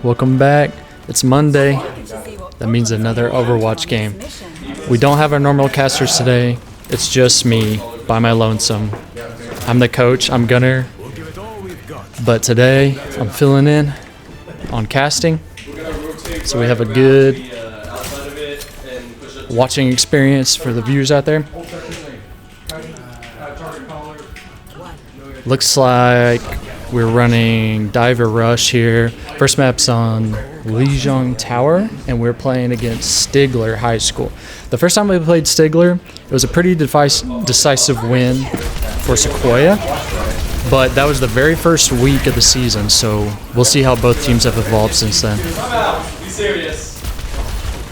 Welcome back. It's Monday. That means another Overwatch game. We don't have our normal casters today. It's just me by my lonesome. I'm the coach, I'm Gunner. But today I'm filling in on casting. So we have a good watching experience for the viewers out there. Looks like we're running Diver Rush here. First map's on Lijiang Tower, and we're playing against Stigler High School. The first time we played Stigler, it was a pretty decisive win for Sequoia, but that was the very first week of the season, so we'll see how both teams have evolved since then.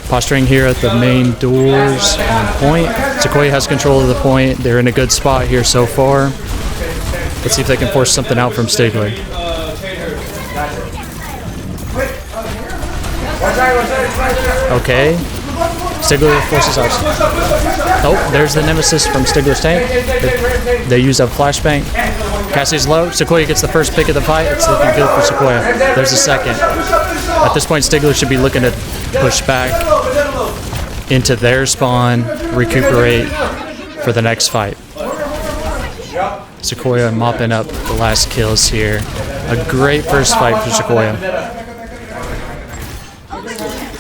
Posturing here at the main doors on point. Sequoia has control of the point. They're in a good spot here so far. Let's see if they can force something out from Stigler. Okay. Stigler forces out. Oh, there's the nemesis from Stigler's tank. They use a flashbang. Cassie's low. Sequoia gets the first pick of the fight. It's looking good for Sequoia. There's a second. At this point, Stigler should be looking to push back into their spawn, recuperate for the next fight. Sequoia mopping up the last kills here. A great first fight for Sequoia.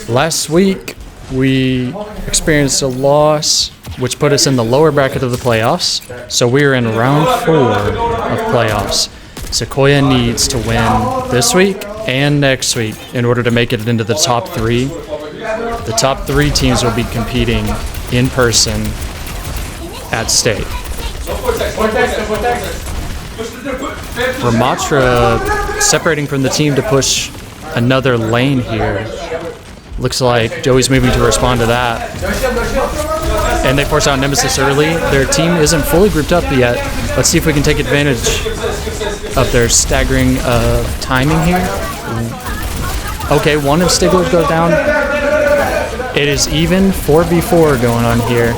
Last week, we experienced a loss, which put us in the lower bracket of the playoffs. So we are in round 4 of playoffs. Sequoia needs to win this week and next week in order to make it into the top 3. The top 3 teams will be competing in person at state. Ramatra separating from the team to push another lane here. Looks like Joey's moving to respond to that. And they force out Nemesis early. Their team isn't fully grouped up yet. Let's see if we can take advantage of their staggering timing here. Okay, one of Stigler's goes down. It is even 4v4 going on here.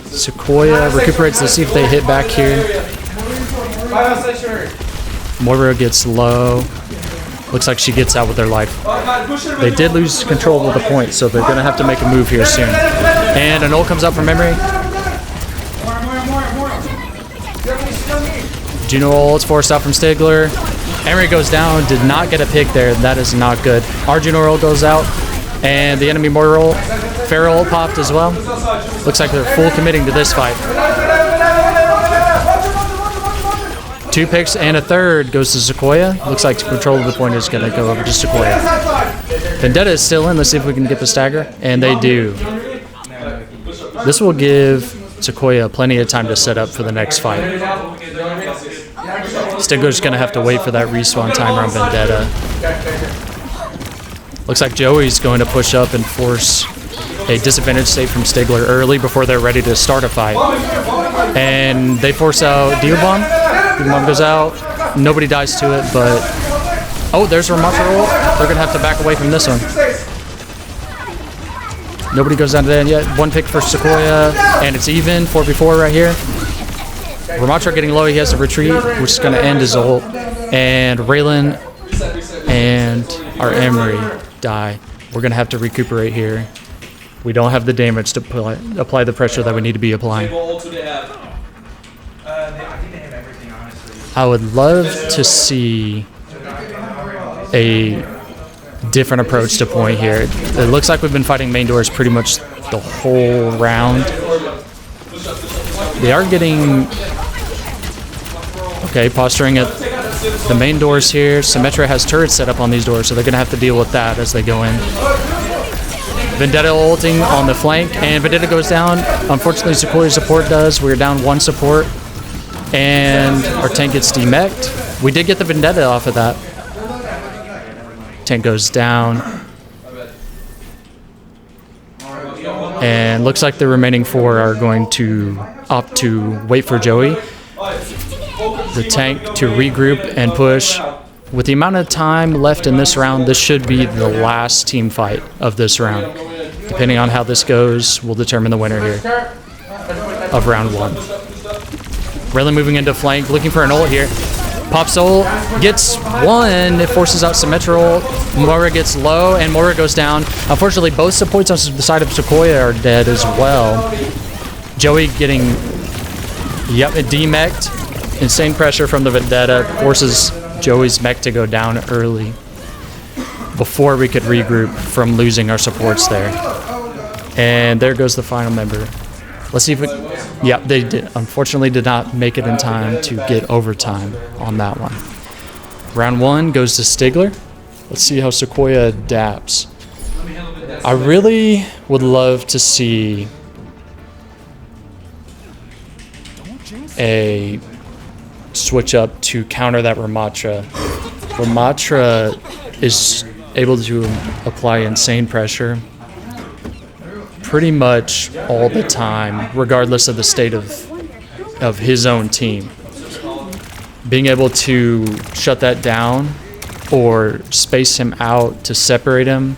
Sequoia recuperates. Let's see if they hit back here. Moira gets low. Looks like she gets out with their life. They did lose control of the point, so they're going to have to make a move here soon. And an ult comes out from Emery. Juno ult's forced out from Stigler. Emery goes down, did not get a pick there. That is not good. Our Juno ult goes out, and the enemy Moira ult. Feral ult popped as well. Looks like they're full committing to this fight. 2 picks and a third goes to Sequoia. Looks like control of the point is going to go over to Sequoia. Vendetta is still in. Let's see if we can get the stagger. And they do. This will give Sequoia plenty of time to set up for the next fight. Stigler's going to have to wait for that respawn timer on Vendetta. Looks like Joey's going to push up and force a disadvantage state from Stigler early before they're ready to start a fight. And they force out Diabomb. Diabomb goes out. Nobody dies to it, but... Oh, there's Ramatra ult. They're going to have to back away from this one. Nobody goes down to the end yet. 1 pick for Sequoia, and it's even. 4v4 right here. Ramatra getting low. He has to retreat, which is going to end his ult. And Raylan and our Emery die. We're going to have to recuperate here. We don't have the damage to apply the pressure that we need to be applying. I would love to see a different approach to point here. It looks like we've been fighting main doors pretty much the whole round. They are getting... Okay, posturing at the main doors here. Symmetra has turrets set up on these doors, so they're going to have to deal with that as they go in. Vendetta ulting on the flank, and Vendetta goes down. Unfortunately, Sequoia's support does. We're down 1 support, and our tank gets demeched. We did get the Vendetta off of that. Tank goes down. And looks like the remaining 4 are going to opt to wait for Joey. The tank to regroup and push. With the amount of time left in this round, this should be the last team fight of this round. Depending on how this goes, we'll determine the winner here of round 1. Raylan moving into flank, looking for an ult here. Pop Soul gets one. It forces out Symmetrical. Moira gets low, and Moira goes down. Unfortunately, both supports on the side of Sequoia are dead as well. Joey getting, demech'd. Insane pressure from the Vendetta forces Joey's mech to go down early before we could regroup from losing our supports there. And there goes the final member. Let's see if it... Yeah, they unfortunately did not make it in time to get overtime on that one. Round 1 goes to Stigler. Let's see how Sequoia adapts. I really would love to see a switch up to counter that Ramatra. Ramatra is able to apply insane pressure pretty much all the time, regardless of the state of his own team. Being able to shut that down or space him out to separate him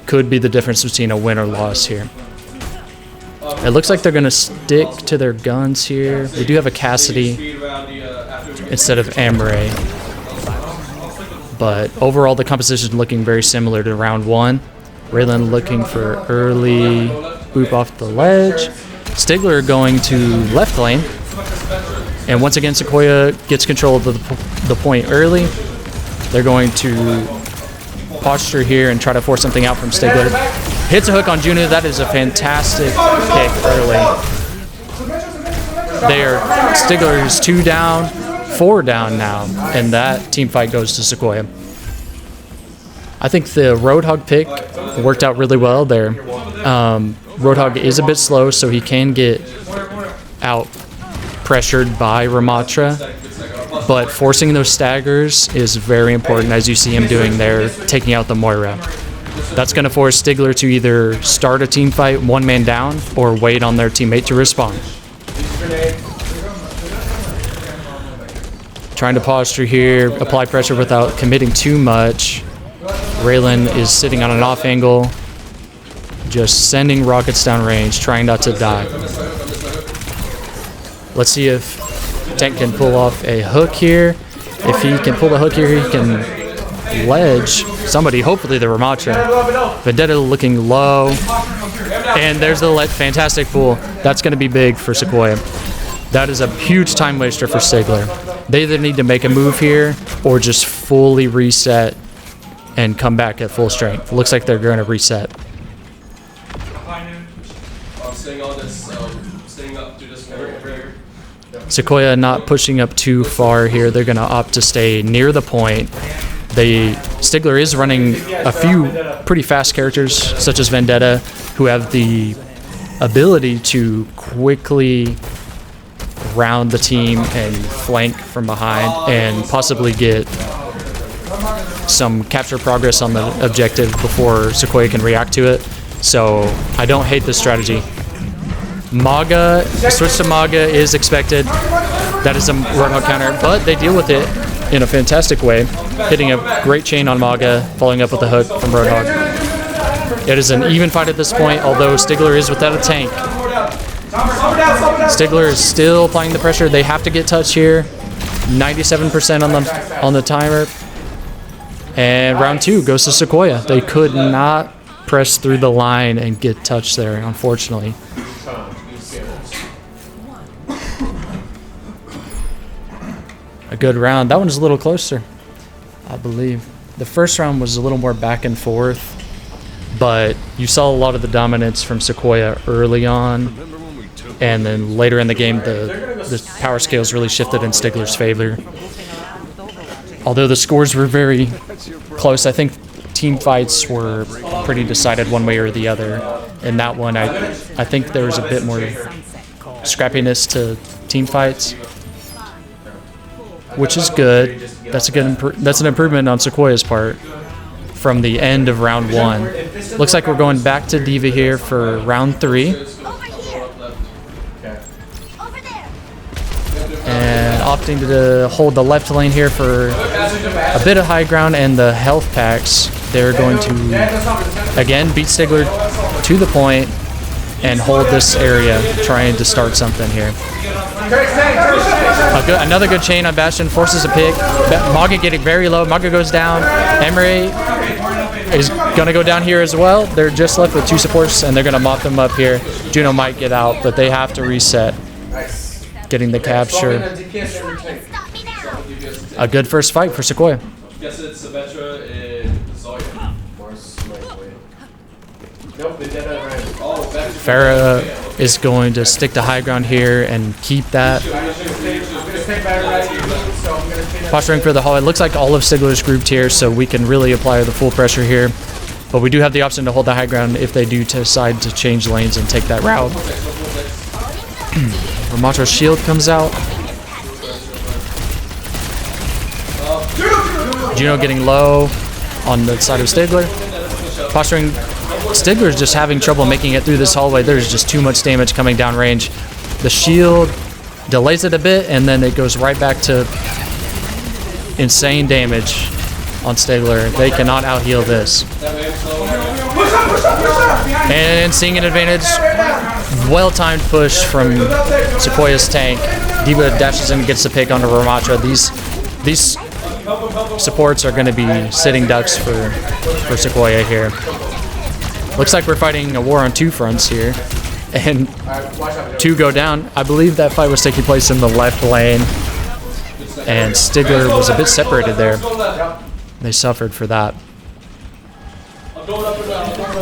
could be the difference between a win or loss here. It looks like they're going to stick to their guns here. We do have a Cassidy instead of Amaray. But overall, the composition is looking very similar to round 1. Raylan looking for early boop off the ledge. Stigler going to left lane. And once again, Sequoia gets control of the point early. They're going to posture here and try to force something out from Stigler. Hits a hook on Juno. That is a fantastic pick early. Stigler is 2 down, 4 down now, and that team fight goes to Sequoia. I think the Roadhog pick worked out really well there. Roadhog is a bit slow, so he can get out pressured by Ramatra, but forcing those staggers is very important, as you see him doing there, taking out the Moira. That's going to force Stigler to either start a team fight 1 man down or wait on their teammate to respond. Trying to posture here, apply pressure without committing too much. Raylan is sitting on an off angle, just sending rockets down range, trying not to die. Let's see if Tank can pull off a hook here. If he can pull the hook here, he can ledge somebody, hopefully the Ramatra. Vendetta looking low. And there's the fantastic pull. That's going to be big for Sequoia. That is a huge time waster for Stigler. They either need to make a move here or just fully reset and come back at full strength. Looks like they're going to reset. Sequoia not pushing up too far here. They're going to opt to stay near the point. Stigler is running a few pretty fast characters, such as Vendetta, who have the ability to quickly round the team and flank from behind and possibly get some capture progress on the objective before Sequoia can react to it. So I don't hate this strategy. Maga, switch to Maga is expected. That is a Roadhog counter, but they deal with it in a fantastic way, hitting a great chain on Maga, following up with a hook from Roadhog. It is an even fight at this point, although Stigler is without a tank. Stigler is still applying the pressure. They have to get touch here. 97% on the timer. And round 2 goes to Sequoia. They could not press through the line and get touch there, unfortunately. A good round. That one was a little closer, I believe. The first round was a little more back and forth, but you saw a lot of the dominance from Sequoia early on, and then later in the game, the power scales really shifted in Stigler's favor. Although the scores were very close, I think team fights were pretty decided one way or the other. In that one, I think there was a bit more scrappiness to team fights, which is good. That's an improvement on Sequoia's part from the end of round 1. Looks like we're going back to D.Va here for round 3. And opting to hold the left lane here for a bit of high ground and the health packs. They're going to, again, beat Stigler to the point and hold this area, trying to start something here. Another good chain on Bastion, forces a pick. Maga getting very low. Maga goes down. Emery is going to go down here as well. They're just left with 2 supports, and they're going to mop them up here. Juno might get out, but they have to reset. Getting the capture. A good first fight for Sequoia. Farah is going to stick to high ground here and keep that. Posturing for the hall. It looks like all of Stigler's grouped here, so we can really apply the full pressure here. But we do have the option to hold the high ground if they do decide to change lanes and take that route. Ramatro's shield comes out. Juno getting low on the side of Stigler. Posturing. Stigler is just having trouble making it through this hallway. There's just too much damage coming down range. The shield delays it a bit, and then it goes right back to insane damage on Stigler. They cannot out-heal this. And seeing an advantage, well-timed push from Sequoia's tank. Diva dashes in and gets the pick onto Ramatra. These supports are going to be sitting ducks for Sequoia here. Looks like we're fighting a war on 2 fronts here, and 2 go down. I believe that fight was taking place in the left lane, and Stigler was a bit separated there. They suffered for that.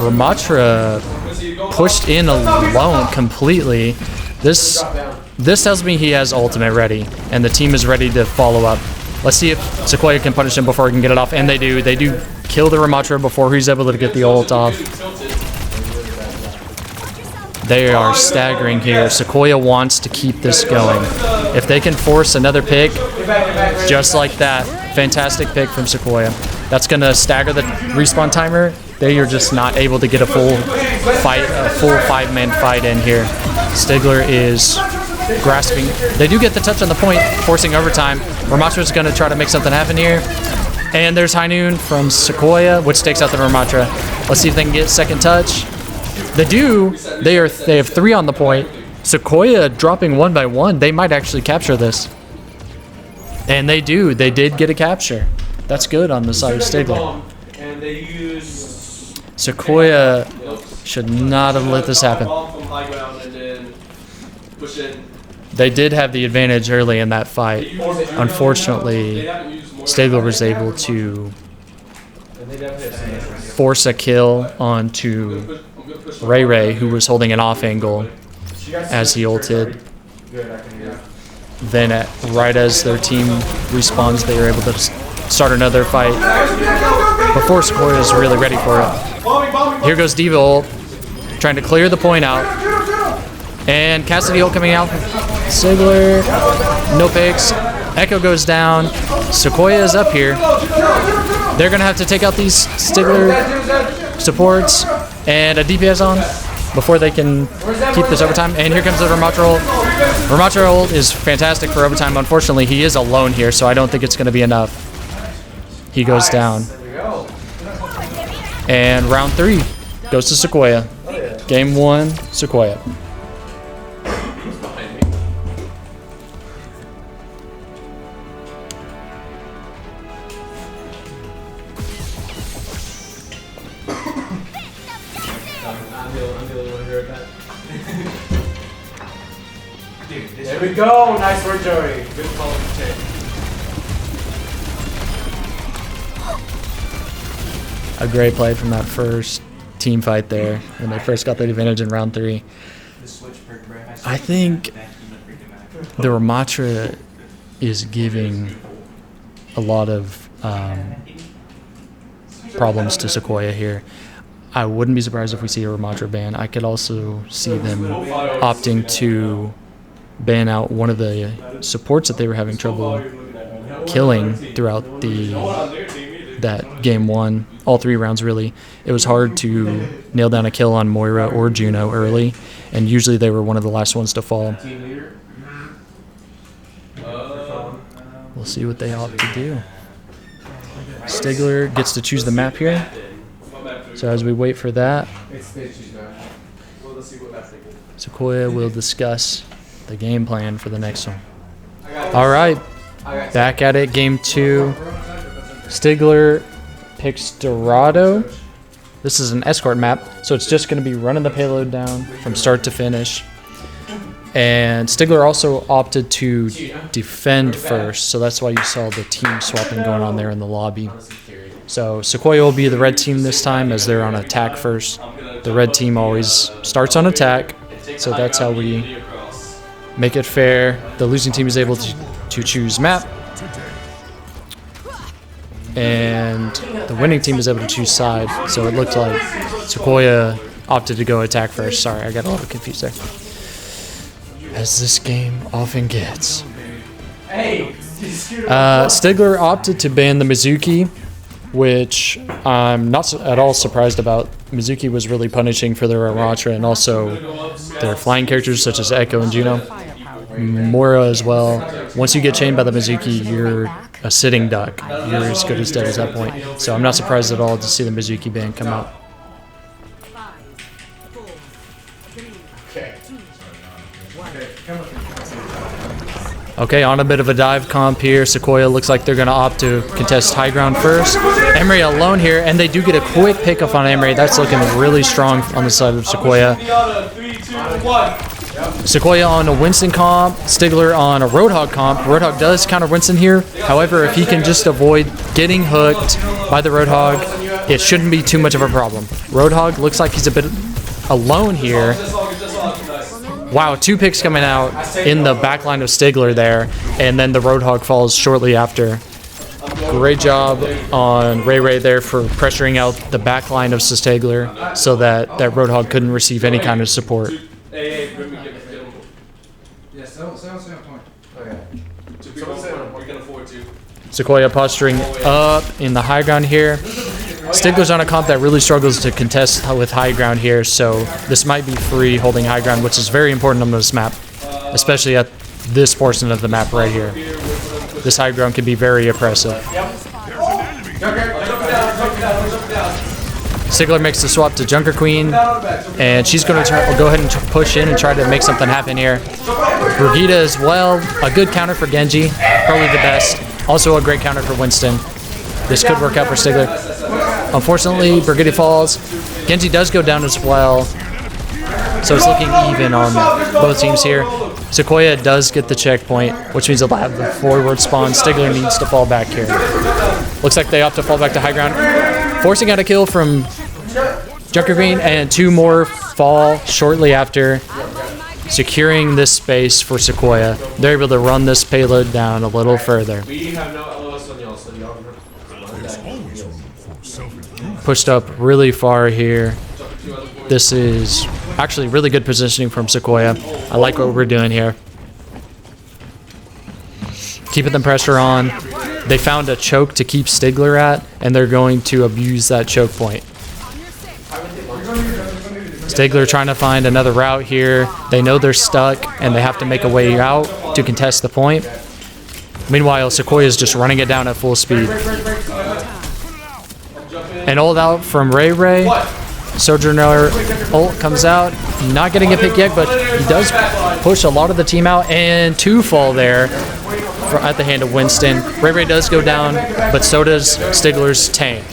Ramatra pushed in alone completely. This tells me he has ultimate ready, and the team is ready to follow up. Let's see if Sequoia can punish him before he can get it off, and they do. They do kill the Ramatra before he's able to get the ult off. They are staggering here. Sequoia wants to keep this going. If they can force another pick, just like that, fantastic pick from Sequoia. That's going to stagger the respawn timer. They are just not able to get a full fight, a full 5-man fight in here. Stigler is grasping. They do get the touch on the point, forcing overtime. Ramatra is going to try to make something happen here. And there's High Noon from Sequoia, which takes out the Ramatra. Let's see if they can get second touch. They do. They have 3 on the point. Sequoia dropping 1 by 1. They might actually capture this. And they do. They did get a capture. That's good on the side of Stigler. Sequoia should not have let this happen. They did have the advantage early in that fight. Unfortunately, Stigler was able to force a kill onto Ray, who was holding an off angle as he ulted. Then right as their team respawns, they were able to start another fight before Sequoia is really ready for it. Here goes Diva ult, trying to clear the point out. And Cassidy ult coming out. Stigler, no picks. Echo goes down. Sequoia is up here. They're going to have to take out these Stigler supports and a DPS on before they can keep this overtime. And here comes the Ramatra ult. Ramatra ult is fantastic for overtime. Unfortunately, he is alone here, so I don't think it's going to be enough. He goes down. And round 3 goes to Sequoia. Game 1, Sequoia. There we go. Nice work, Joey. Good call. A great play from that first team fight there when they first got the advantage in round 3. I think the Ramatra is giving a lot of problems to Sequoia here. I wouldn't be surprised if we see a Ramatra ban. I could also see them opting to ban out one of the supports that they were having trouble killing throughout that game 1. All 3 rounds, really. It was hard to nail down a kill on Moira or Juno early, and usually they were one of the last ones to fall. We'll see what they opt to do. Stigler gets to choose the map here. So as we wait for that, Sequoia will discuss the game plan for the next one. All right, back at it, game 2. Stigler picks Dorado. This is an escort map, so it's just going to be running the payload down from start to finish. And Stigler also opted to defend first, so that's why you saw the team swapping going on there in the lobby. So Sequoia will be the red team this time as they're on attack first. The red team always starts on attack, so that's how we make it fair. The losing team is able to choose map, and the winning team is able to choose side. So it looked like Sequoia opted to go attack first. Sorry, I got a little confused there. As this game often gets. Stigler opted to ban the Mizuki, which I'm not at all surprised about. Mizuki was really punishing for their Ramatra and also their flying characters such as Echo and Juno. Mora as well. Once you get chained by the Mizuki, you're a sitting duck. You're as good as dead at that point. So I'm not surprised at all to see the Mizuki ban come out. Okay, on a bit of a dive comp here. Sequoia looks like they're going to opt to contest high ground first. Emery alone here, and they do get a quick pickup on Emery. That's looking really strong on the side of Sequoia. Sequoia on a Winston comp, Stigler on a Roadhog comp. Roadhog does counter Winston here. However, if he can just avoid getting hooked by the Roadhog, it shouldn't be too much of a problem. Roadhog looks like he's a bit alone here. Wow, 2 picks coming out in the backline of Stigler there, and then the Roadhog falls shortly after. Great job on Ray there for pressuring out the backline of Stigler so that Roadhog couldn't receive any kind of support. Sequoia posturing up in the high ground here. Stigler's on a comp that really struggles to contest with high ground here, so this might be free holding high ground, which is very important on this map, especially at this portion of the map right here. This high ground can be very oppressive. Stigler makes the swap to Junker Queen, and she's going to go ahead and push in and try to make something happen here. Brigitte as well, a good counter for Genji, probably the best. Also a great counter for Winston. This could work out for Stigler. Unfortunately, Brigitte falls. Genji does go down as well. So it's looking even on both teams here. Sequoia does get the checkpoint, which means they'll have the forward spawn. Stigler needs to fall back here. Looks like they opt to fall back to high ground. Forcing out a kill from Junker Queen, and 2 more fall shortly after, securing this space for Sequoia. They're able to run this payload down a little further. Pushed up really far here. This is actually really good positioning from Sequoia. I like what we're doing here. Keeping the pressure on. They found a choke to keep Stigler at, and they're going to abuse that choke point. Stigler trying to find another route here. They know they're stuck, and they have to make a way out to contest the point. Meanwhile, Sequoia is just running it down at full speed. And ult out from Ray. Sojourner ult comes out. Not getting a pick yet, but he does push a lot of the team out, and 2 fall there at the hand of Winston. Ray does go down, but so does Stigler's tank.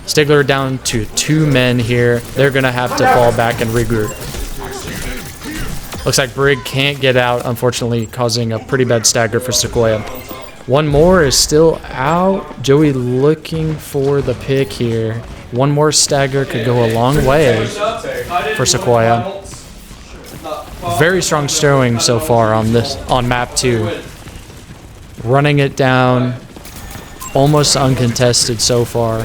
Stigler down to 2 men here. They're going to have to fall back and regroup. Looks like Brig can't get out, unfortunately, causing a pretty bad stagger for Sequoia. 1 more is still out. Joey looking for the pick here. 1 more stagger could go a long way for Sequoia. Very strong stowing so far on map 2. Running it down, almost uncontested so far.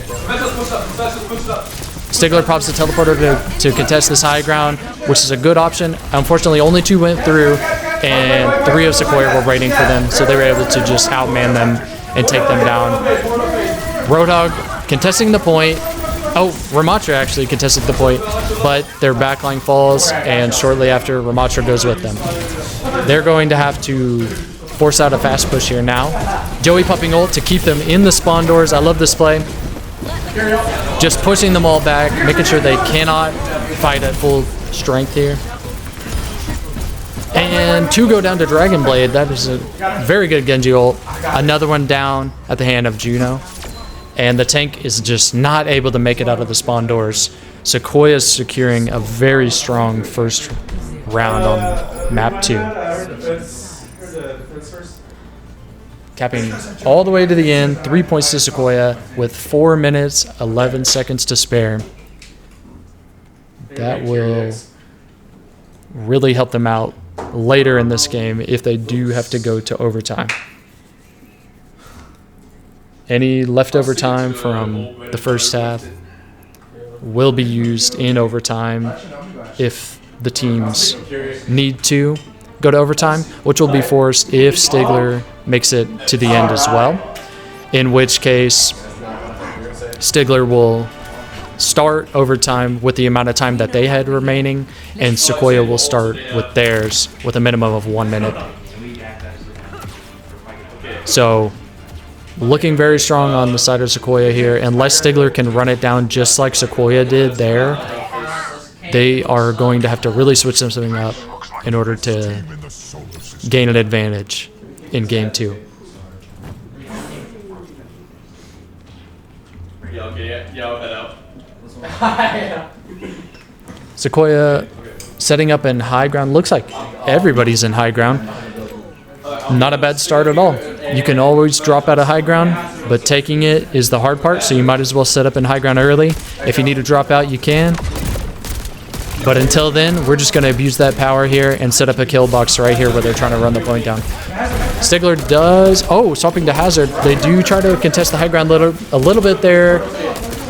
Stigler pops the teleporter to contest this high ground, which is a good option. Unfortunately, only 2 went through, and 3 of Sequoia were waiting for them, so they were able to just outman them and take them down. Roadhog contesting the point. Oh, Ramatra actually contested the point, but their backline falls, and shortly after, Ramatra goes with them. They're going to have to force out a fast push here now. Joey popping ult to keep them in the spawn doors. I love this play. Just pushing them all back, making sure they cannot fight at full strength here. And 2 go down to Dragon Blade. That is a very good Genji ult. Another one down at the hand of Juno. And the tank is just not able to make it out of the spawn doors. Sequoia is securing a very strong first round on map 2. Capping all the way to the end, 3 points to Sequoia with 4 minutes, 11 seconds to spare. That will really help them out later in this game if they do have to go to overtime. Any leftover time from the first half will be used in overtime if the teams need to go to overtime, which will be forced if Stigler makes it to the end as well, in which case Stigler will start overtime with the amount of time that they had remaining, and Sequoia will start with theirs with a minimum of 1 minute. So looking very strong on the side of Sequoia here. Unless Stigler can run it down just like Sequoia did there, they are going to have to really switch something up in order to gain an advantage in game 2. Sequoia setting up in high ground. Looks like everybody's in high ground. Not a bad start at all. You can always drop out of high ground, but taking it is the hard part, so you might as well set up in high ground early. If you need to drop out, you can. But until then, we're just going to abuse that power here and set up a kill box right here where they're trying to run the point down. Stigler does... Oh, swapping to Hazard. They do try to contest the high ground a little bit there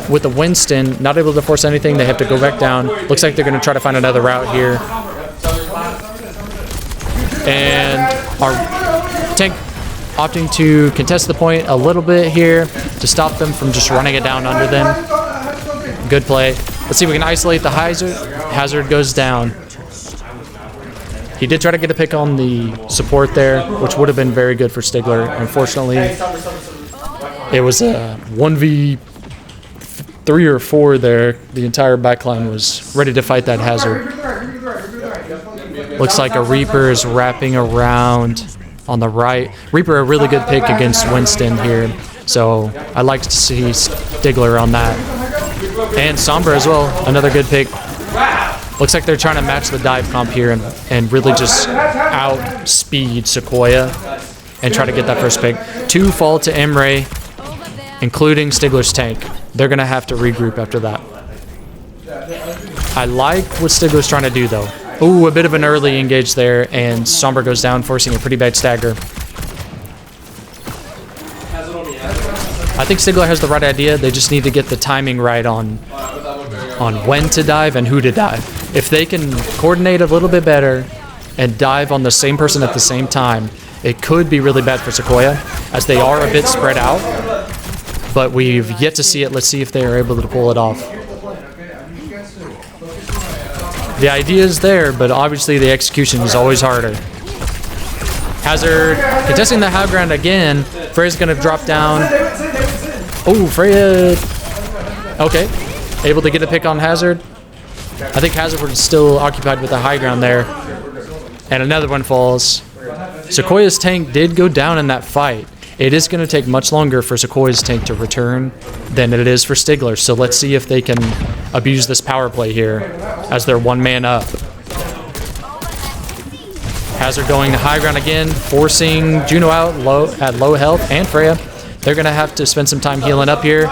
with the Winston. Not able to force anything. They have to go back down. Looks like they're going to try to find another route here. And our tank opting to contest the point a little bit here to stop them from just running it down under them. Good play. Let's see if we can isolate the Hazard. Hazard goes down. He did try to get a pick on the support there, which would have been very good for Stigler. Unfortunately, it was a 1v3 or 4 there. The entire backline was ready to fight that Hazard. Looks like a Reaper is wrapping around on the right. Reaper, a really good pick against Winston here. So I like to see Stigler on that. And Sombra as well, another good pick. Looks like they're trying to match the dive comp here and really just outspeed Sequoia and try to get that first pick. 2 fall to Emre, including Stigler's tank. They're going to have to regroup after that. I like what Stigler's trying to do, though. Ooh, a bit of an early engage there, and Sombra goes down, forcing a pretty bad stagger. I think Stigler has the right idea. They just need to get the timing right on when to dive and who to dive. If they can coordinate a little bit better and dive on the same person at the same time, it could be really bad for Sequoia, as they are a bit spread out. But we've yet to see it. Let's see if they are able to pull it off. The idea is there, but obviously the execution is always harder. Hazard contesting the high ground again. Freya's going to drop down. Oh, Freya. Okay. Able to get a pick on Hazard. I think Hazard was still occupied with the high ground there. And another one falls. Sequoia's tank did go down in that fight. It is going to take much longer for Sequoia's tank to return than it is for Stigler. So let's see if they can abuse this power play here as they're 1 man up. Hazard going to high ground again, forcing Juno out at low health, and Freya. They're going to have to spend some time healing up here.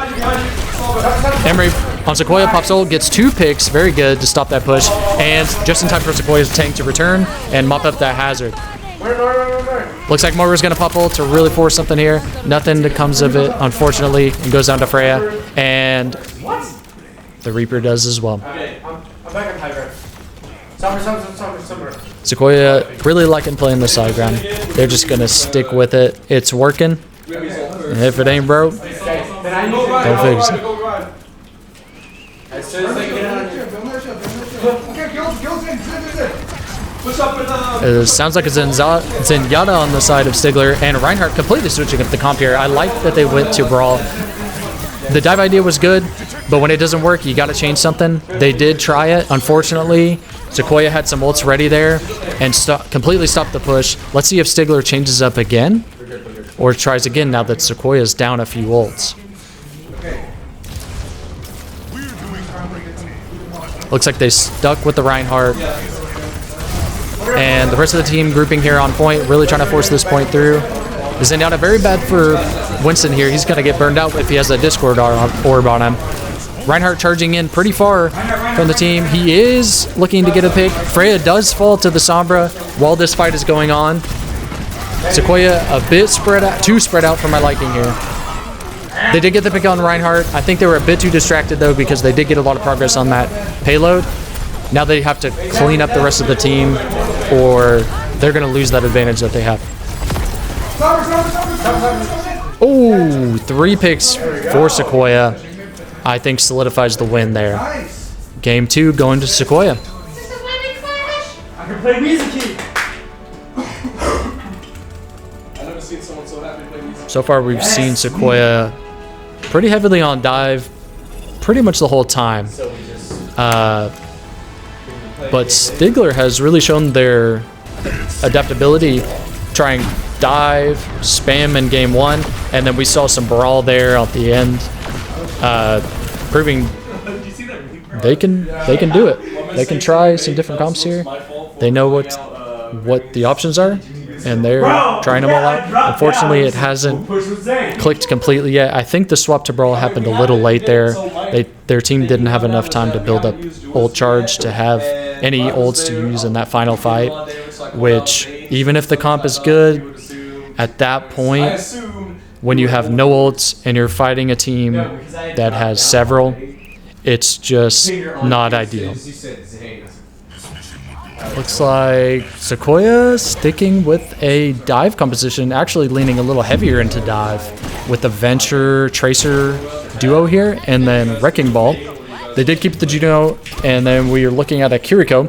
Emery on Sequoia pops ult, gets 2 picks, very good to stop that push, and just in time for Sequoia's tank to return and mop up that Hazard. Looks like Moira's going to pop ult to really force something here. Nothing that comes of it, unfortunately, and goes down to Freya, and the Reaper does as well. Sequoia really liking playing the side ground. They're just going to stick with it. It's working. And if it ain't broke, don't fix it. It sounds like it's Zenyatta on the side of Stigler, and Reinhardt completely switching up the comp here. I like that they went to Brawl. The dive idea was good, but when it doesn't work, you got to change something. They did try it. Unfortunately, Sequoia had some ults ready there, and completely stop the push. Let's see if Stigler changes up again or tries again now that Sequoia's down a few ults. Looks like they stuck with the Reinhardt. And the rest of the team grouping here on point, really trying to force this point through. Zenyatta very bad for Winston here. He's going to get burned out if he has a Discord orb on him. Reinhardt charging in pretty far from the team. He is looking to get a pick. Freya does fall to the Sombra while this fight is going on. Sequoia a bit spread out, too spread out for my liking here. They did get the pick on Reinhardt. I think they were a bit too distracted though because they did get a lot of progress on that payload. Now they have to clean up the rest of the team or they're going to lose that advantage that they have. Oh, 3 picks for Sequoia. I think solidifies the win there. Game 2 going to Sequoia. I can play music. I've never seen someone so happy to play music. So far we've seen Sequoia pretty heavily on dive pretty much the whole time. But Stigler has really shown their adaptability, trying dive, spam in game 1, and then we saw some brawl there at the end, proving they can do it. They can try some different comps here. They know what the options are, and they're trying them all out. Unfortunately, it hasn't clicked completely yet. I think the swap to brawl happened a little late there. Their team didn't have enough time to build up ult charge to have any ults to use in that final fight, which even if the comp is good, at that point, when you have no ults and you're fighting a team that has several, it's just not ideal. Looks like Sequoia sticking with a dive composition, actually leaning a little heavier into dive with the Venture Tracer duo here and then Wrecking Ball. They did keep the Juno, and then we are looking at a Kiriko.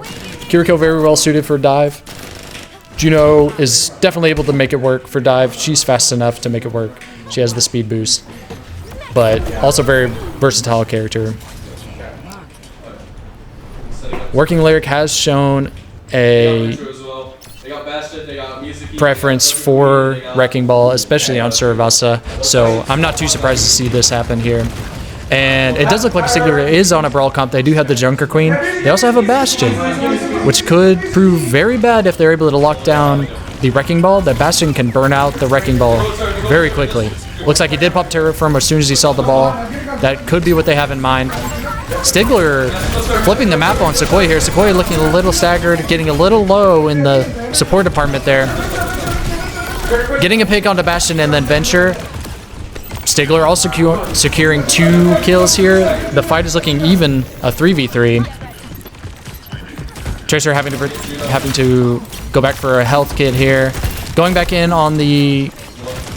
Kiriko very well suited for dive. Juno is definitely able to make it work for dive. She's fast enough to make it work. She has the speed boost, but also very versatile character. Working Lyric has shown a preference for Wrecking Ball, especially on Suravasa, so I'm not too surprised to see this happen here. And it does look like Stigler is on a brawl comp. They do have the Junker Queen. They also have a Bastion, which could prove very bad if they're able to lock down the Wrecking Ball. The Bastion can burn out the Wrecking Ball very quickly. Looks like he did pop Terra Firm as soon as he saw the ball. That could be what they have in mind. Stigler flipping the map on Sequoia here. Sequoia looking a little staggered, getting a little low in the support department there. Getting a pick onto Bastion and then Venture. Stigler also securing 2 kills here. The fight is looking even, a 3v3. Tracer having to go back for a health kit here. Going back in on the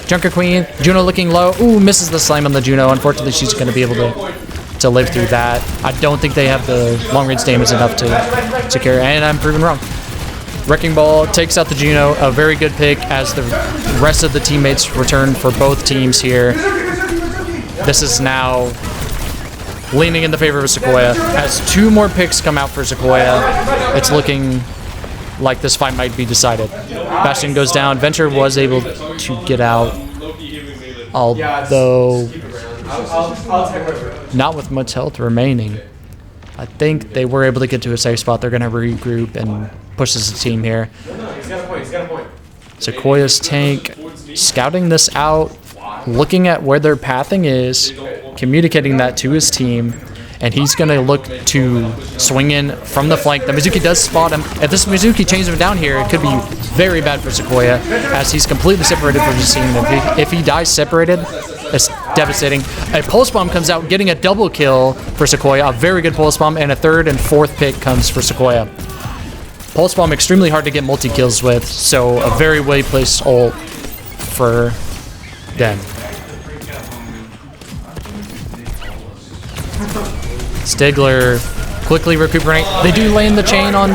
Junker Queen. Juno looking low. Ooh, misses the slam on the Juno. Unfortunately, she's going to be able to live through that. I don't think they have the long-range damage enough to secure, and I'm proven wrong. Wrecking Ball takes out the Juno, a very good pick as the rest of the teammates return for both teams here. This is now leaning in the favor of Sequoia. As 2 more picks come out for Sequoia, it's looking like this fight might be decided. Bastion goes down. Venture was able to get out, although not with much health remaining. I think they were able to get to a safe spot. They're going to regroup and push as a team here. Sequoia's tank scouting this out, looking at where their pathing is, communicating that to his team, and he's going to look to swing in from the flank. The Mizuki does spot him. If this Mizuki chains him down here, it could be very bad for Sequoia, as he's completely separated from his team. If he dies separated, it's devastating. A Pulse Bomb comes out, getting a double kill for Sequoia, a very good Pulse Bomb, and a 3rd and 4th pick comes for Sequoia. Pulse Bomb extremely hard to get multi-kills with, so a very well-placed ult for them. Stigler quickly recuperating. They do land the chain on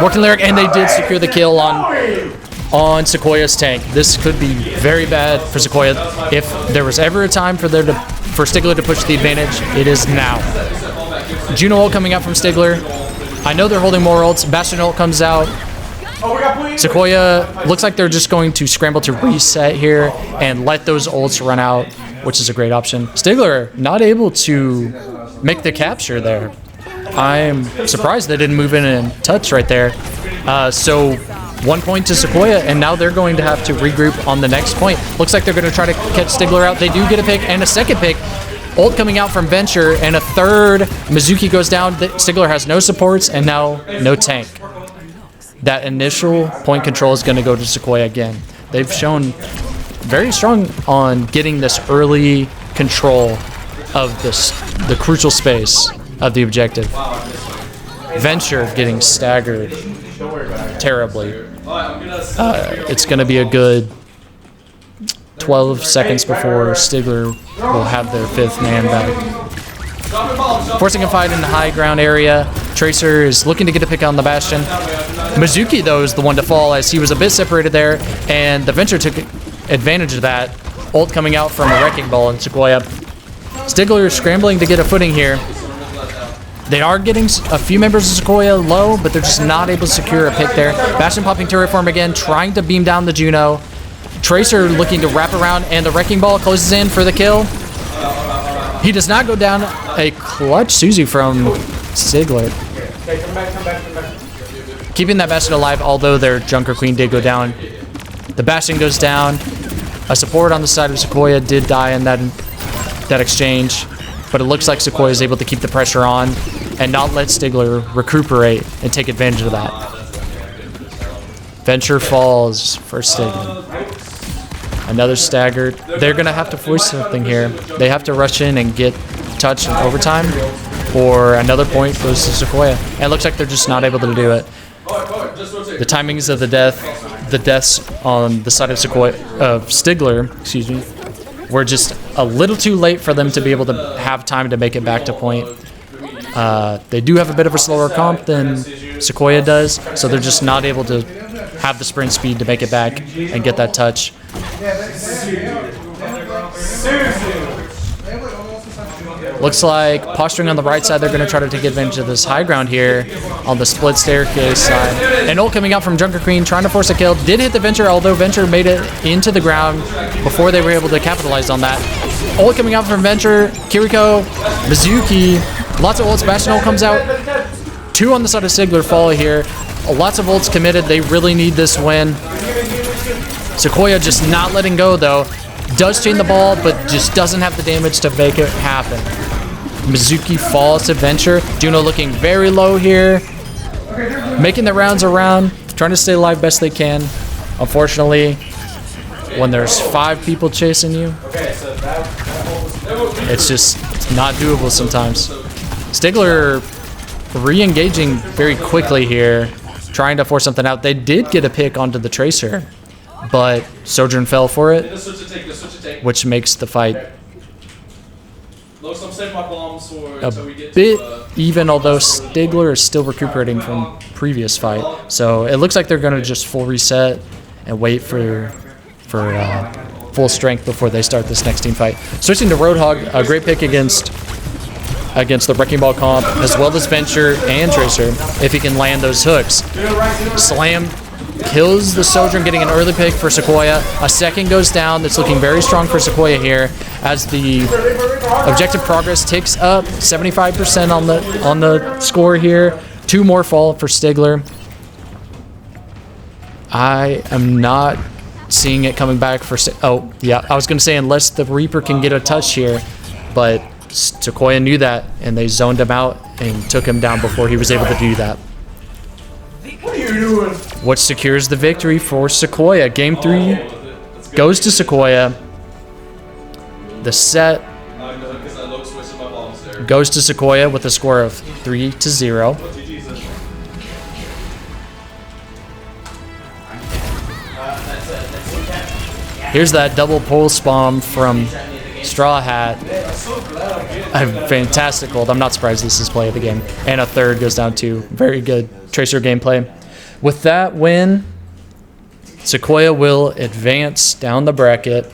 Working Lyric, and they did secure the kill on Sequoia's tank. This could be very bad for Sequoia. If there was ever a time for Stigler to push the advantage, it is now. Juno ult coming out from Stigler. I know they're holding more ults. Bastion ult comes out. Sequoia looks like they're just going to scramble to reset here and let those ults run out, which is a great option. Stigler not able to make the capture there. I'm surprised they didn't move in and touch right there. So 1 point to Sequoia, and now they're going to have to regroup on the next point. Looks like they're going to try to catch Stigler out. They do get a pick and a second pick. Ult coming out from Venture, and a third. Mizuki goes down. Stigler has no supports, and now no tank. That initial point control is going to go to Sequoia again. They've shown very strong on getting this early control of the crucial space of the objective. Venture getting staggered terribly. It's going to be a good 12 seconds before Stigler will have their 5th man back. Forcing a fight in the high ground area. Tracer is looking to get a pick on the Bastion. Mizuki, though, is the one to fall as he was a bit separated there, and the Venture took advantage of that. Ult coming out from a Wrecking Ball in Sequoia. Stigler is scrambling to get a footing here. They are getting a few members of Sequoia low, but they're just not able to secure a pick there. Bastion popping turret form again, trying to beam down the Juno. Tracer looking to wrap around, and the Wrecking Ball closes in for the kill. He does not go down. A clutch Suzu from Stigler. Keeping that Bastion alive, although their Junker Queen did go down. The Bastion goes down. A support on the side of Sequoia did die in that exchange, but it looks like Sequoia is able to keep the pressure on and not let Stigler recuperate and take advantage of that. Venture falls for Stigler. Another staggered. They're going to have to force something here. They have to rush in and get touch in overtime, or another point goes to Sequoia. And it looks like they're just not able to do it. The timings of the deaths on the side of Stigler, excuse me, were just a little too late for them to be able to have time to make it back to point. They do have a bit of a slower comp than Sequoia does, so they're just not able to have the sprint speed to make it back and get that touch. Looks like posturing on the right side, they're going to try to take advantage of this high ground here on the split staircase side. And ult coming out from Junker Queen, trying to force a kill. Did hit the Venture, although Venture made it into the ground before they were able to capitalize on that. Ult coming out from Venture, Kiriko, Mizuki, lots of ults. Bastion ult comes out. 2 on the side of Stigler fall here. Lots of ults committed. They really need this win. Sequoia just not letting go, though. Does chain the ball, but just doesn't have the damage to make it happen. Mizuki falls to Venture. Juno looking very low here. Making the rounds around. Trying to stay alive best they can. Unfortunately, when there's 5 people chasing you, it's just not doable sometimes. Stigler re-engaging very quickly here. Trying to force something out. They did get a pick onto the Tracer, but Sojourn fell for it, which makes the fight a bit even, although Stigler is still recuperating from previous fight. So it looks like they're going to just full reset and wait for full strength before they start this next team fight. Switching to Roadhog, a great pick against the Wrecking Ball comp, as well as Venture and Tracer, if he can land those hooks. Slam kills the Sojourn, getting an early pick for Sequoia. A second goes down. That's looking very strong for Sequoia here, as the objective progress ticks up 75% on the score here. 2 more fall for Stigler. I am not seeing it coming back for... Oh, yeah, I was going to say unless the Reaper can get a touch here, but Sequoia knew that, and they zoned him out and took him down before he was able to do that. What are you doing? What secures the victory for Sequoia? Game 3 goes to Sequoia. The set goes to Sequoia with a score of 3-0. Here's that double pulse bomb from Straw Hat. A fantastic ult. I'm not surprised this is play of the game. And a third goes down to very good Tracer gameplay. With that win, Sequoia will advance down the bracket.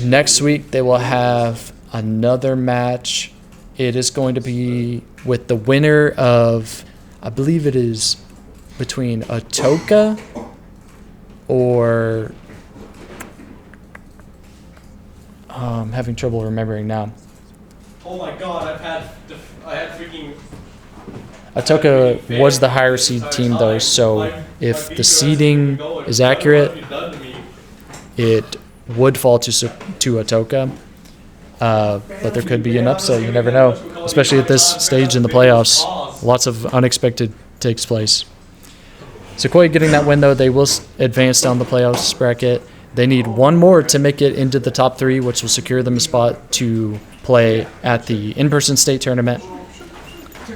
Next week, they will have another match. It is going to be with the winner of, I believe it is between Atoka or I'm having trouble remembering now. Oh my god, I had freaking... Atoka was the higher seed team though, so if the seeding is accurate, it would fall to Atoka. But there could be an upset, you never know. Especially at this stage in the playoffs, lots of unexpected takes place. Sequoia getting that win though, they will advance down the playoffs bracket. They need one more to make it into the top 3, which will secure them a spot to play at the in-person state tournament.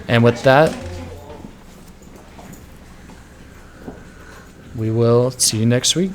And with that, we will see you next week.